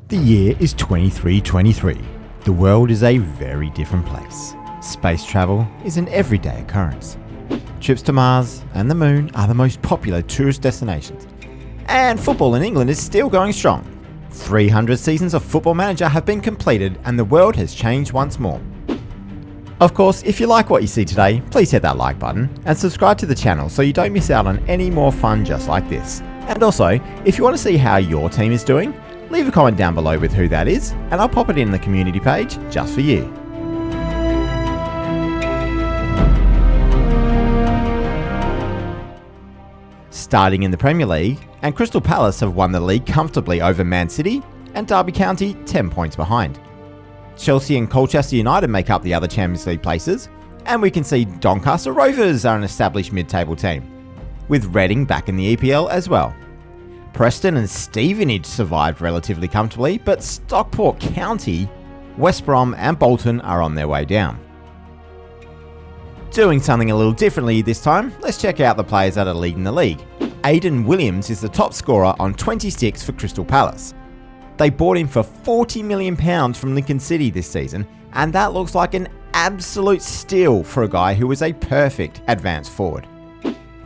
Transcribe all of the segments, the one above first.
The year is 2323. The world is a very different place. Space travel is an everyday occurrence. Trips to Mars and the Moon are the most popular tourist destinations. And football in England is still going strong. 300 seasons of Football Manger have been completed and the world has changed once more. Of course, if you like what you see today, please hit that like button and subscribe to the channel so you don't miss out on any more fun just like this. And also, if you want to see how your team is doing, leave a comment down below with who that is and I'll pop it in the community page just for you. Starting in the Premier League, and Crystal Palace have won the league comfortably over Man City and Derby County 10 points behind. Chelsea and Colchester United make up the other Champions League places, and we can see Doncaster Rovers are an established mid-table team, with Reading back in the EPL as well. Preston and Stevenage survived relatively comfortably, but Stockport County, West Brom and Bolton are on their way down. Doing something a little differently this time, let's check out the players that are leading the league. Aidan Williams is the top scorer on 26 for Crystal Palace. They bought him for £40 million from Lincoln City this season, and that looks like an absolute steal for a guy who was a perfect advanced forward.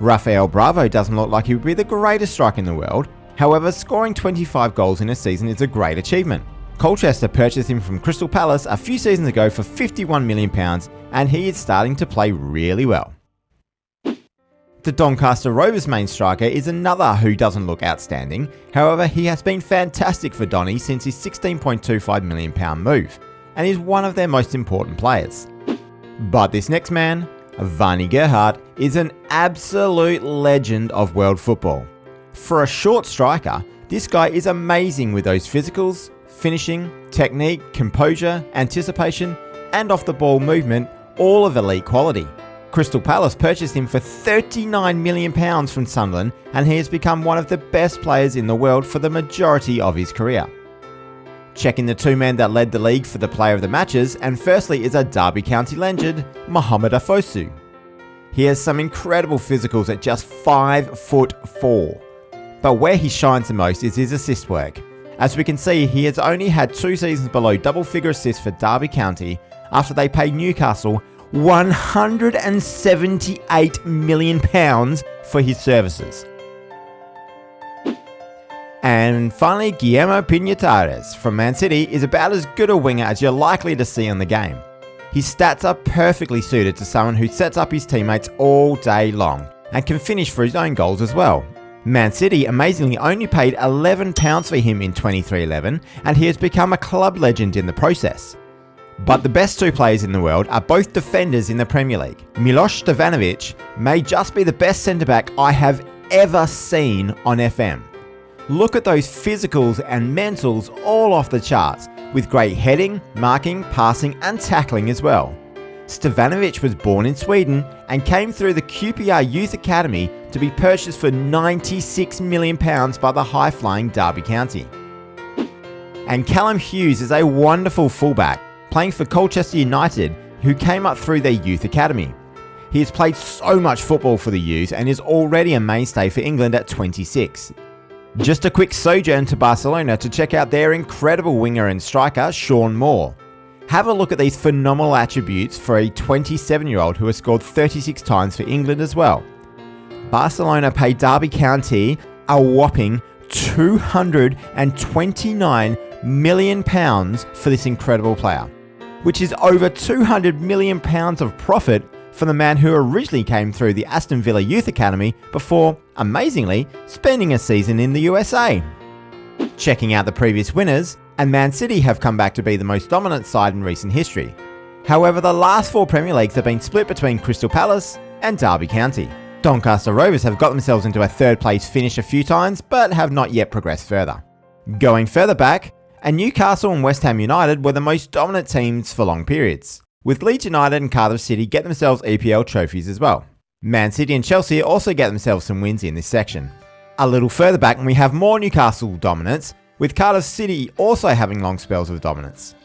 Rafael Bravo doesn't look like he would be the greatest striker in the world, however scoring 25 goals in a season is a great achievement. Colchester purchased him from Crystal Palace a few seasons ago for £51 million and he is starting to play really well. The Doncaster Rovers main striker is another who doesn't look outstanding, however he has been fantastic for Donny since his £16.25 million move and is one of their most important players. But this next man, Varney Gerhardt, is an absolute legend of world football. For a short striker, this guy is amazing with those physicals, finishing, technique, composure, anticipation, and off the ball movement, all of elite quality. Crystal Palace purchased him for £39 million from Sunderland and he has become one of the best players in the world for the majority of his career. Checking the two men that led the league for the player of the matches, and firstly is a Derby County legend, Mohamed Afosu. He has some incredible physicals at just 5'4", but where he shines the most is his assist work. As we can see, he has only had 2 seasons below double-figure assists for Derby County after they paid Newcastle £178 million for his services. And finally, Guillermo Piñatares from Man City is about as good a winger as you're likely to see in the game. His stats are perfectly suited to someone who sets up his teammates all day long and can finish for his own goals as well. Man City amazingly only paid £11 for him in 23-11 and he has become a club legend in the process. But the best 2 players in the world are both defenders in the Premier League. Milos Stevanovic may just be the best centre-back I have ever seen on FM. Look at those physicals and mentals all off the charts, with great heading, marking, passing and tackling as well. Stevanovic was born in Sweden and came through the QPR Youth Academy to be purchased for £96 million by the high-flying Derby County. And Callum Hughes is a wonderful fullback, playing for Colchester United, who came up through their youth academy. He has played so much football for the youth and is already a mainstay for England at 26. Just a quick sojourn to Barcelona to check out their incredible winger and striker, Sean Moore. Have a look at these phenomenal attributes for a 27-year-old who has scored 36 times for England as well. Barcelona paid Derby County a whopping £229 million for this incredible player, which is over £200 million of profit for the man who originally came through the Aston Villa Youth Academy before, amazingly, spending a season in the USA. Checking out the previous winners, and Man City have come back to be the most dominant side in recent history. However, the last 4 Premier Leagues have been split between Crystal Palace and Derby County. Doncaster Rovers have got themselves into a 3rd place finish a few times, but have not yet progressed further. Going further back, and Newcastle and West Ham United were the most dominant teams for long periods, with Leeds United and Cardiff City get themselves EPL trophies as well. Man City and Chelsea also get themselves some wins in this section. A little further back and we have more Newcastle dominance, with Cardiff City also having long spells of dominance.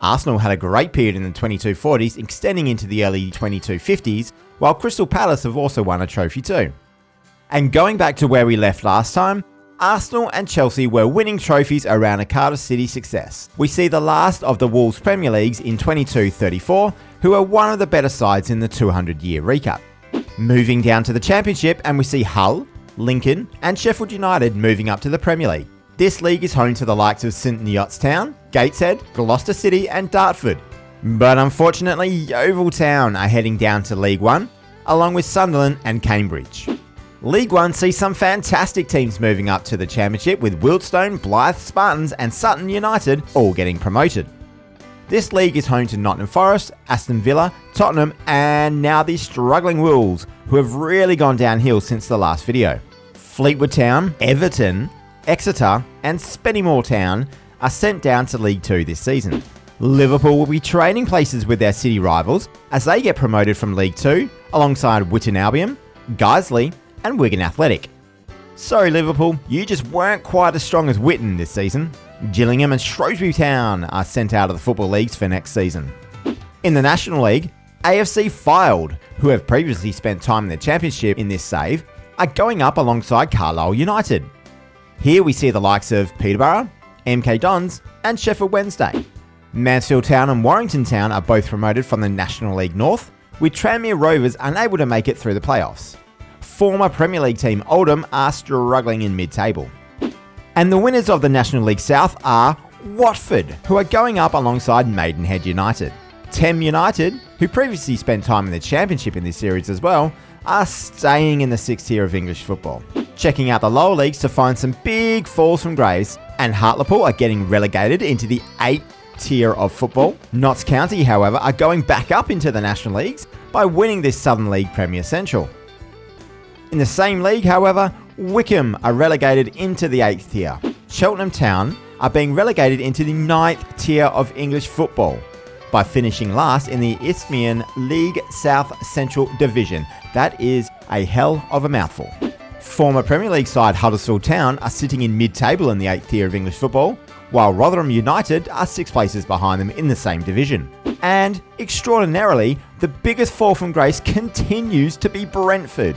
Arsenal had a great period in the 2240s extending into the early 2250s, while Crystal Palace have also won a trophy too. And going back to where we left last time, Arsenal and Chelsea were winning trophies around a Cardiff City success. We see the last of the Wolves Premier Leagues in 22-34, who are one of the better sides in the 200-year recap. Moving down to the Championship, and we see Hull, Lincoln and Sheffield United moving up to the Premier League. This league is home to the likes of St Neots Town, Gateshead, Gloucester City and Dartford. But unfortunately, Yeovil Town are heading down to League One, along with Sunderland and Cambridge. League One sees some fantastic teams moving up to the Championship, with Wealdstone, Blyth Spartans and Sutton United all getting promoted. This league is home to Nottingham Forest, Aston Villa, Tottenham and now the struggling Wolves, who have really gone downhill since the last video. Fleetwood Town, Everton, Exeter and Spennymoor Town are sent down to League 2 this season. Liverpool will be trading places with their city rivals as they get promoted from League 2 alongside Witton Albion, Guiseley and Wigan Athletic. Sorry Liverpool, you just weren't quite as strong as Witton this season. Gillingham and Shrewsbury Town are sent out of the football leagues for next season. In the National League, AFC Fylde, who have previously spent time in the Championship in this save, are going up alongside Carlisle United. Here we see the likes of Peterborough, MK Dons and Sheffield Wednesday. Mansfield Town and Warrington Town are both promoted from the National League North, with Tranmere Rovers unable to make it through the playoffs. Former Premier League team Oldham are struggling in mid-table. And the winners of the National League South are Watford, who are going up alongside Maidenhead United. Thames United, who previously spent time in the Championship in this series as well, are staying in the 6th tier of English football. Checking out the lower leagues to find some big falls from grace, and Hartlepool are getting relegated into the 8th tier of football. Notts County, however, are going back up into the National Leagues by winning this Southern League Premier Central. In the same league, however, Wickham are relegated into the 8th tier. Cheltenham Town are being relegated into the 9th tier of English football by finishing last in the Isthmian League South Central Division. That is a hell of a mouthful. Former Premier League side Huddersfield Town are sitting in mid-table in the 8th tier of English football, while Rotherham United are 6 places behind them in the same division. And, extraordinarily, the biggest fall from grace continues to be Brentford.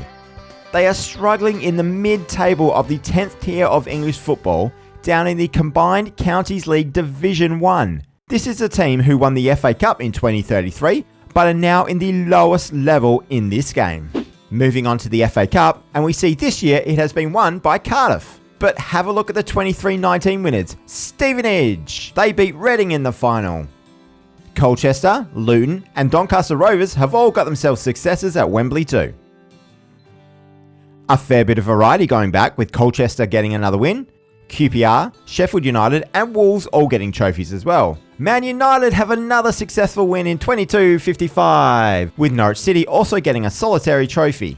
They are struggling in the mid-table of the 10th tier of English football, down in the Combined Counties League Division 1. This is a team who won the FA Cup in 2033, but are now in the lowest level in this game. Moving on to the FA Cup, and we see this year it has been won by Cardiff. But have a look at the 23-19 winners, Stevenage. They beat Reading in the final. Colchester, Luton and Doncaster Rovers have all got themselves successes at Wembley too. A fair bit of variety going back, with Colchester getting another win, QPR, Sheffield United and Wolves all getting trophies as well. Man United have another successful win in 22-55, with Norwich City also getting a solitary trophy.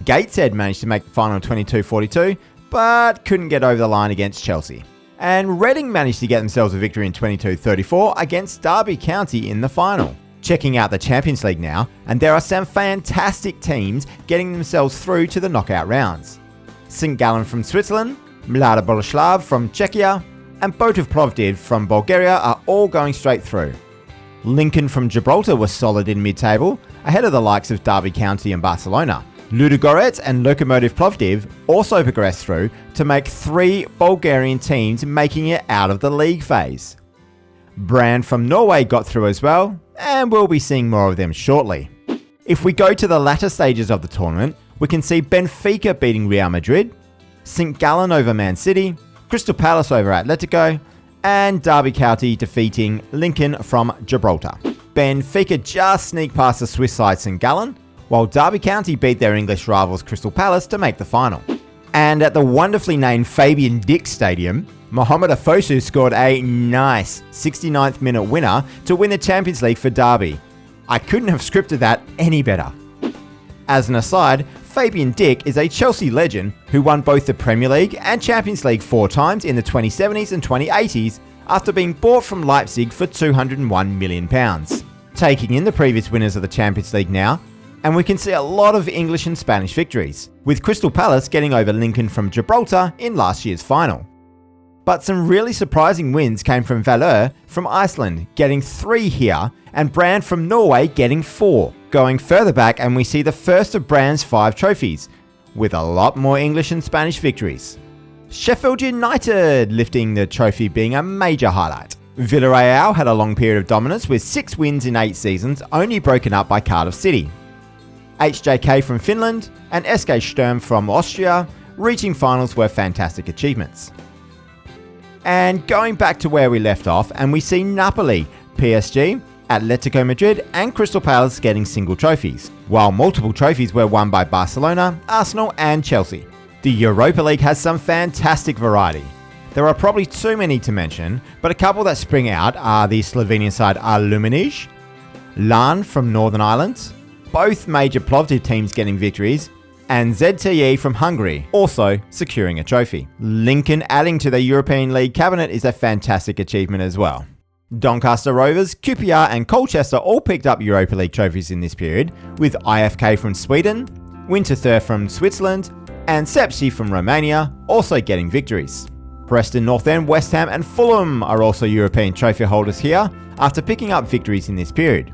Gateshead managed to make the final 22-42, but couldn't get over the line against Chelsea. And Reading managed to get themselves a victory in 22-34 against Derby County in the final. Checking out the Champions League now, and there are some fantastic teams getting themselves through to the knockout rounds. St Gallen from Switzerland, Mlada Boleslav from Czechia, and Botov Plovdiv from Bulgaria are all going straight through. Lincoln from Gibraltar was solid in mid-table, ahead of the likes of Derby County and Barcelona. Ludogorets and Lokomotiv Plovdiv also progressed through to make 3 Bulgarian teams making it out of the league phase. Brand from Norway got through as well, and we'll be seeing more of them shortly. If we go to the latter stages of the tournament, we can see Benfica beating Real Madrid, St Gallen over Man City, Crystal Palace over Atletico, and Derby County defeating Lincoln from Gibraltar. Benfica just sneaked past the Swiss side St Gallen, while Derby County beat their English rivals Crystal Palace to make the final. And at the wonderfully named Fabian Dick Stadium, Mohamed Afosu scored a nice 69th minute winner to win the Champions League for Derby. I couldn't have scripted that any better. As an aside, Fabian Dick is a Chelsea legend who won both the Premier League and Champions League 4 times in the 2070s and 2080s after being bought from Leipzig for £201 million. Taking in the previous winners of the Champions League now, and we can see a lot of English and Spanish victories, with Crystal Palace getting over Lincoln from Gibraltar in last year's final. But some really surprising wins came from Valur from Iceland, getting 3 here, and Brand from Norway getting 4. Going further back, and we see the first of Brand's 5 trophies, with a lot more English and Spanish victories. Sheffield United lifting the trophy being a major highlight. Villarreal had a long period of dominance with 6 wins in 8 seasons, only broken up by Cardiff City. HJK from Finland and SK Sturm from Austria reaching finals were fantastic achievements. And going back to where we left off, and we see Napoli, PSG, Atletico Madrid and Crystal Palace getting single trophies, while multiple trophies were won by Barcelona, Arsenal and Chelsea. The Europa League has some fantastic variety. There are probably too many to mention, but a couple that spring out are the Slovenian side Aluminij, Lan from Northern Ireland, both major Plovdiv teams getting victories, and ZTE from Hungary also securing a trophy. Lincoln adding to the European League cabinet is a fantastic achievement as well. Doncaster Rovers, QPR and Colchester all picked up Europa League trophies in this period, with IFK from Sweden, Winterthur from Switzerland, and Sepsi from Romania also getting victories. Preston North End, West Ham and Fulham are also European trophy holders here after picking up victories in this period.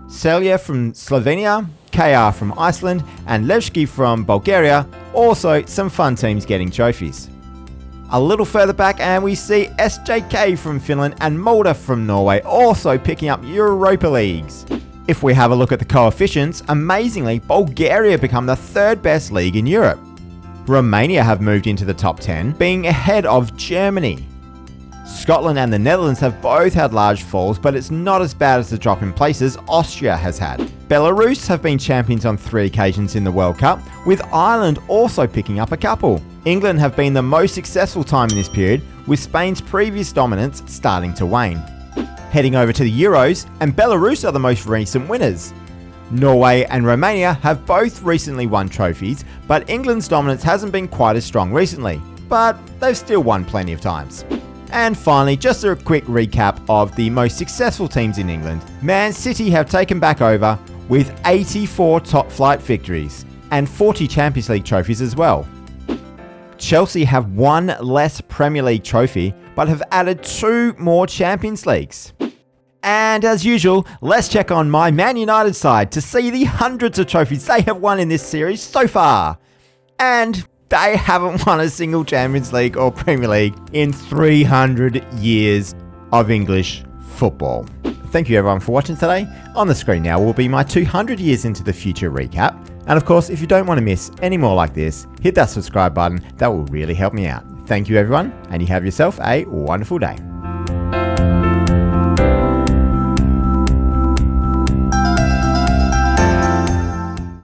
Celje from Slovenia, KR from Iceland and Levski from Bulgaria, also some fun teams getting trophies. A little further back and we see SJK from Finland and Molde from Norway also picking up Europa Leagues. If we have a look at the coefficients, amazingly Bulgaria become the 3rd best league in Europe. Romania have moved into the top 10, being ahead of Germany. Scotland and the Netherlands have both had large falls, but it's not as bad as the drop in places Austria has had. Belarus have been champions on 3 occasions in the World Cup, with Ireland also picking up a couple. England have been the most successful time in this period, with Spain's previous dominance starting to wane. Heading over to the Euros, and Belarus are the most recent winners. Norway and Romania have both recently won trophies, but England's dominance hasn't been quite as strong recently, but they've still won plenty of times. And finally, just a quick recap of the most successful teams in England. Man City have taken back over with 84 top flight victories and 40 Champions League trophies as well. Chelsea have 1 less Premier League trophy, but have added 2 more Champions Leagues. And as usual, let's check on my Man United side to see the hundreds of trophies they have won in this series so far. And they haven't won a single Champions League or Premier League in 300 years of English football. Thank you everyone for watching today. On the screen now will be my 200 years into the future recap. And of course, if you don't want to miss any more like this, hit that subscribe button. That will really help me out. Thank you everyone, and you have yourself a wonderful day.